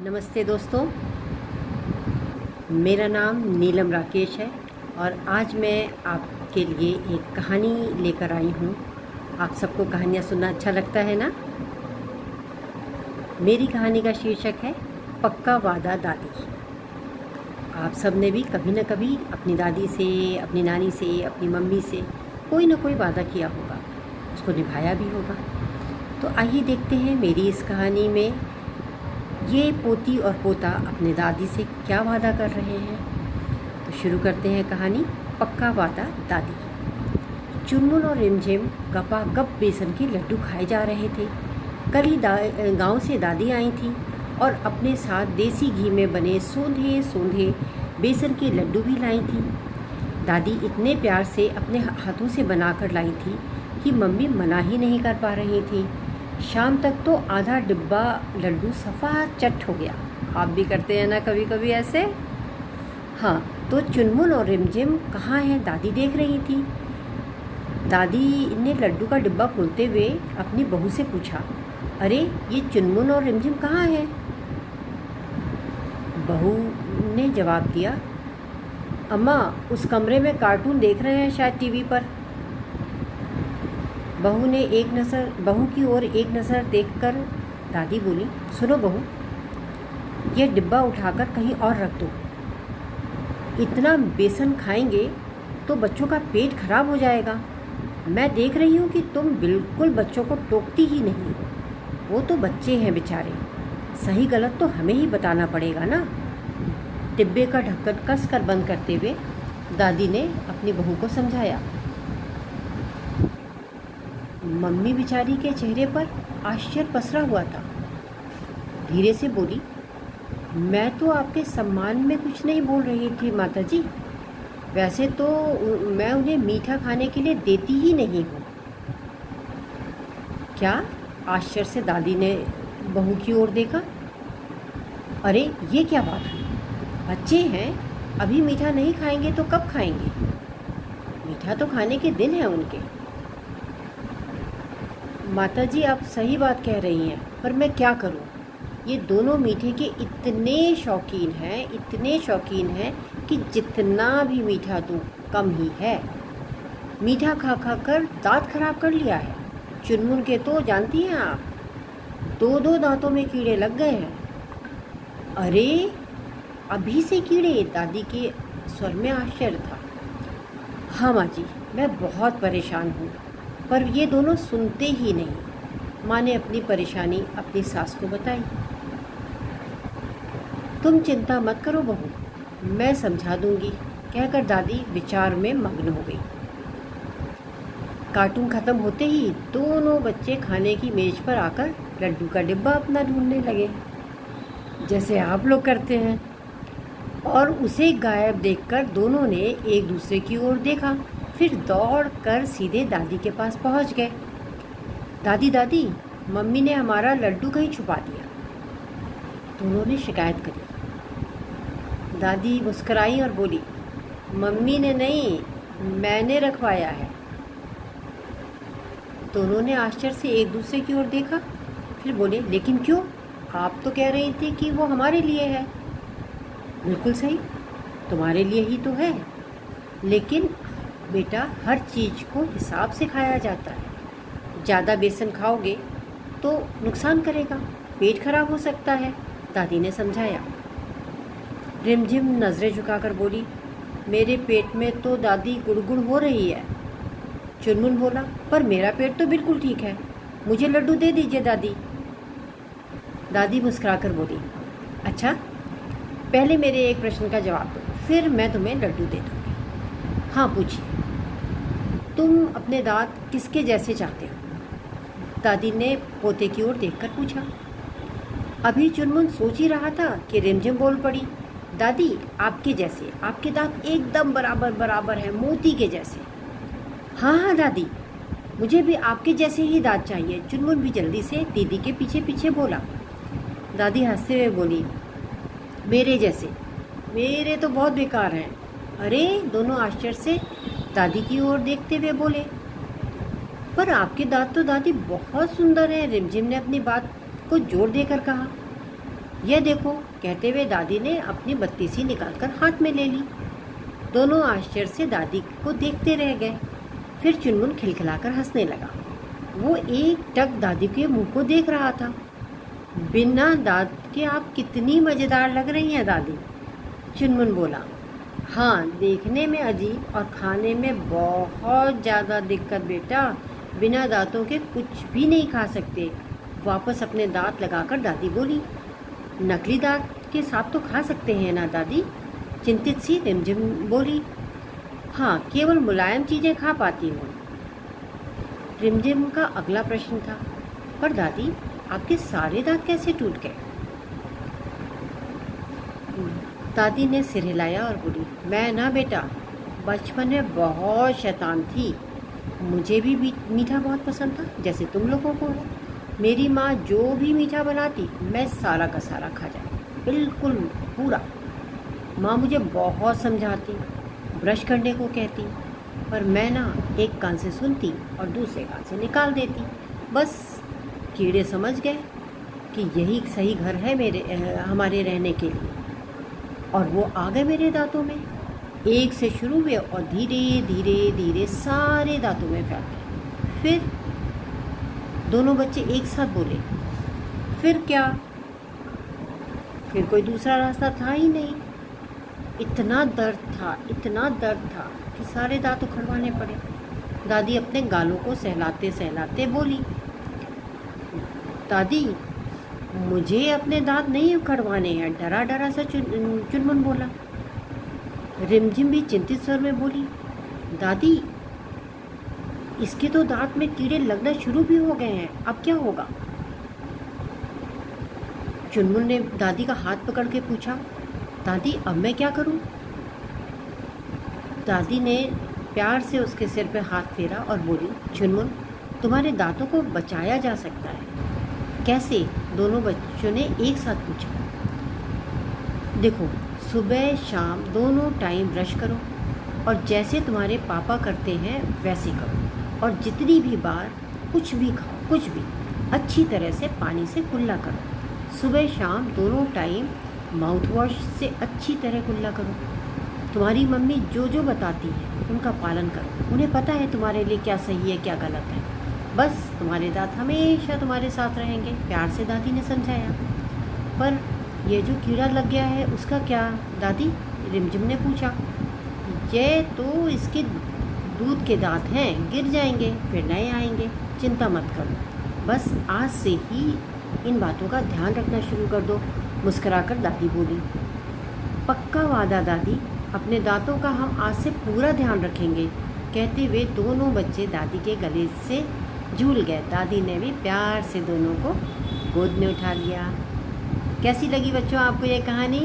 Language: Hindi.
नमस्ते दोस्तों, मेरा नाम नीलम राकेश है और आज मैं आपके लिए एक कहानी लेकर आई हूँ। आप सबको कहानियाँ सुनना अच्छा लगता है ना। मेरी कहानी का शीर्षक है पक्का वादा दादी। आप सब ने भी कभी न कभी अपनी दादी से, अपनी नानी से, अपनी मम्मी से कोई ना कोई वादा किया होगा, उसको निभाया भी होगा। तो आइए देखते हैं मेरी इस कहानी में ये पोती और पोता अपने दादी से क्या वादा कर रहे हैं। तो शुरू करते हैं कहानी पक्का वादा दादी। चुनमुन और रिमझिम गपागप बेसन के लड्डू खाए जा रहे थे। कल ही गाँव से दादी आई थी और अपने साथ देसी घी में बने सोंधे सोंधे बेसन के लड्डू भी लाई थी। दादी इतने प्यार से अपने हाथों से बनाकर लाई थी कि मम्मी मना ही नहीं कर पा रही थी। शाम तक तो आधा डिब्बा लड्डू सफ़ा चट हो गया। आप भी करते हैं ना कभी कभी ऐसे। हाँ, तो चुनमुन और रिमझिम कहाँ हैं, दादी देख रही थी। दादी ने लड्डू का डिब्बा खोलते हुए अपनी बहू से पूछा, अरे ये चुनमुन और रिमझिम कहाँ हैं। बहू ने जवाब दिया, अम्मा उस कमरे में कार्टून देख रहे हैं शायद टीवी पर। बहू की ओर एक नज़र देखकर दादी बोली, सुनो बहू, यह डिब्बा उठाकर कहीं और रख दो। इतना बेसन खाएंगे तो बच्चों का पेट खराब हो जाएगा। मैं देख रही हूँ कि तुम बिल्कुल बच्चों को टोकती ही नहीं। वो तो बच्चे हैं बेचारे, सही गलत तो हमें ही बताना पड़ेगा ना। डिब्बे का ढक्कन कस कर बंद करते हुए दादी ने अपनी बहू को समझाया। मम्मी बेचारी के चेहरे पर आश्चर्य पसरा हुआ था। धीरे से बोली, मैं तो आपके सम्मान में कुछ नहीं बोल रही थी माताजी। वैसे तो मैं उन्हें मीठा खाने के लिए देती ही नहीं हूँ। क्या? आश्चर्य से दादी ने बहू की ओर देखा। अरे ये क्या बात हुई, बच्चे हैं, अभी मीठा नहीं खाएंगे तो कब खाएंगे। मीठा तो खाने के दिन है उनके। माताजी आप सही बात कह रही हैं, पर मैं क्या करूं। ये दोनों मीठे के इतने शौकीन हैं कि जितना भी मीठा दूं कम ही है। मीठा खा खा कर दांत खराब कर लिया है। चुनमुन के तो जानती हैं आप, दो दांतों में कीड़े लग गए हैं। अरे अभी से कीड़े? दादी के स्वर में आश्चर्य था। हाँ माँ जी, मैं बहुत परेशान हूँ, पर ये दोनों सुनते ही नहीं। माँ ने अपनी परेशानी अपनी सास को बताई। तुम चिंता मत करो बहू, मैं समझा दूंगी, कहकर दादी विचार में मग्न हो गई। कार्टून ख़त्म होते ही दोनों बच्चे खाने की मेज पर आकर लड्डू का डिब्बा अपना ढूंढने लगे, जैसे आप लोग करते हैं। और उसे गायब देखकर दोनों ने एक दूसरे की ओर देखा, फिर दौड़कर सीधे दादी के पास पहुंच गए। दादी दादी, मम्मी ने हमारा लड्डू कहीं छुपा दिया, दोनों ने शिकायत करी। दादी मुस्कुराई और बोली, मम्मी ने नहीं, मैंने रखवाया है। दोनों ने आश्चर्य से एक दूसरे की ओर देखा, फिर बोले, लेकिन क्यों? आप तो कह रही थी कि वो हमारे लिए है। बिल्कुल सही, तुम्हारे लिए ही तो है, लेकिन बेटा हर चीज़ को हिसाब से खाया जाता है। ज़्यादा बेसन खाओगे तो नुकसान करेगा, पेट खराब हो सकता है, दादी ने समझाया। रिमझिम नज़रें झुकाकर बोली, मेरे पेट में तो दादी गुड़गुड़ हो रही है। चुनमुन बोला, पर मेरा पेट तो बिल्कुल ठीक है, मुझे लड्डू दे दीजिए दादी। दादी मुस्कुराकर बोली, अच्छा पहले मेरे एक प्रश्न का जवाब दो, फिर मैं तुम्हें लड्डू दे दूँगी। हाँ पूछिए, तुम अपने दांत किसके जैसे चाहते हो? दादी ने पोते की ओर देखकर पूछा। अभी चुनमुन सोच ही रहा था कि रिमझिम बोल पड़ी, दादी आपके जैसे, आपके दांत एकदम बराबर बराबर हैं, मोती के जैसे। हाँ हाँ दादी, मुझे भी आपके जैसे ही दांत चाहिए। चुनमुन भी जल्दी से दीदी के पीछे पीछे बोला। दादी हंसते हुए बोली, मेरे जैसे? मेरे तो बहुत बेकार हैं। अरे दोनों आश्चर्य से दादी की ओर देखते हुए बोले, पर आपके दांत तो दादी बहुत सुंदर हैं। रिमझिम ने अपनी बात को जोर देकर कहा। यह देखो, कहते हुए दादी ने अपनी बत्तीसी निकालकर हाथ में ले ली। दोनों आश्चर्य से दादी को देखते रह गए। फिर चुनमुन खिलखिलाकर हंसने लगा। वो एक टक दादी के मुंह को देख रहा था। बिना दांत के आप कितनी मज़ेदार लग रही हैं दादी, चुनमुन बोला। हाँ, देखने में अजीब और खाने में बहुत ज़्यादा दिक्कत बेटा। बिना दांतों के कुछ भी नहीं खा सकते। वापस अपने दांत लगाकर दादी बोली। नकली दांत के साथ तो खा सकते हैं ना दादी, चिंतित सी रिमझिम बोली। हाँ, केवल मुलायम चीज़ें खा पाती हूँ, रिमझिम का अगला प्रश्न था। पर दादी, आपके सारे दांत कैसे टूट गए? दादी ने सिर हिलाया और बोली, मैं ना बेटा बचपन में बहुत शैतान थी। मुझे भी मीठा बहुत पसंद था, जैसे तुम लोगों को है। मेरी माँ जो भी मीठा बनाती मैं सारा का सारा खा जाती, बिल्कुल पूरा। माँ मुझे बहुत समझाती, ब्रश करने को कहती, पर मैं ना एक कान से सुनती और दूसरे कान से निकाल देती। बस कीड़े समझ गए कि यही सही घर है हमारे रहने के लिए, और वो आ गए मेरे दांतों में। एक से शुरू हुए और धीरे धीरे धीरे सारे दांतों में फैल गए। फिर दोनों बच्चे एक साथ बोले, फिर क्या? फिर कोई दूसरा रास्ता था ही नहीं। इतना दर्द था कि सारे दांत उखड़वाने पड़े। दादी अपने गालों को सहलाते सहलाते बोली, दादी मुझे अपने दांत नहीं उखड़वाने हैं, डरा डरा सा चुनमुन बोला। रिमझिम भी चिंतित स्वर में बोली, दादी इसके तो दांत में कीड़े लगना शुरू भी हो गए हैं, अब क्या होगा? चुनमुन ने दादी का हाथ पकड़ के पूछा, दादी अब मैं क्या करूं? दादी ने प्यार से उसके सिर पर हाथ फेरा और बोली, चुनमुन तुम्हारे दांतों को बचाया जा सकता है। कैसे? दोनों बच्चों ने एक साथ पूछा। देखो, सुबह शाम दोनों टाइम ब्रश करो और जैसे तुम्हारे पापा करते हैं वैसे करो, और जितनी भी बार कुछ भी खाओ, कुछ भी अच्छी तरह से पानी से कुल्ला करो। सुबह शाम दोनों टाइम माउथ वॉश से अच्छी तरह कुल्ला करो। तुम्हारी मम्मी जो जो बताती है उनका पालन करो, उन्हें पता है तुम्हारे लिए क्या सही है क्या गलत है। बस तुम्हारे दांत हमेशा तुम्हारे साथ रहेंगे, प्यार से दादी ने समझाया। पर ये जो कीड़ा लग गया है उसका क्या दादी? रिमझिम ने पूछा। ये तो इसके दूध के दांत हैं, गिर जाएंगे फिर नए आएंगे, चिंता मत करो। बस आज से ही इन बातों का ध्यान रखना शुरू कर दो, मुस्कुराकर दादी बोली। पक्का वादा दादी, अपने दांतों का हम आज से पूरा ध्यान रखेंगे, कहते हुए दोनों बच्चे दादी के गले से झूल गए। दादी ने भी प्यार से दोनों को गोद में उठा लिया। कैसी लगी बच्चों आपको ये कहानी?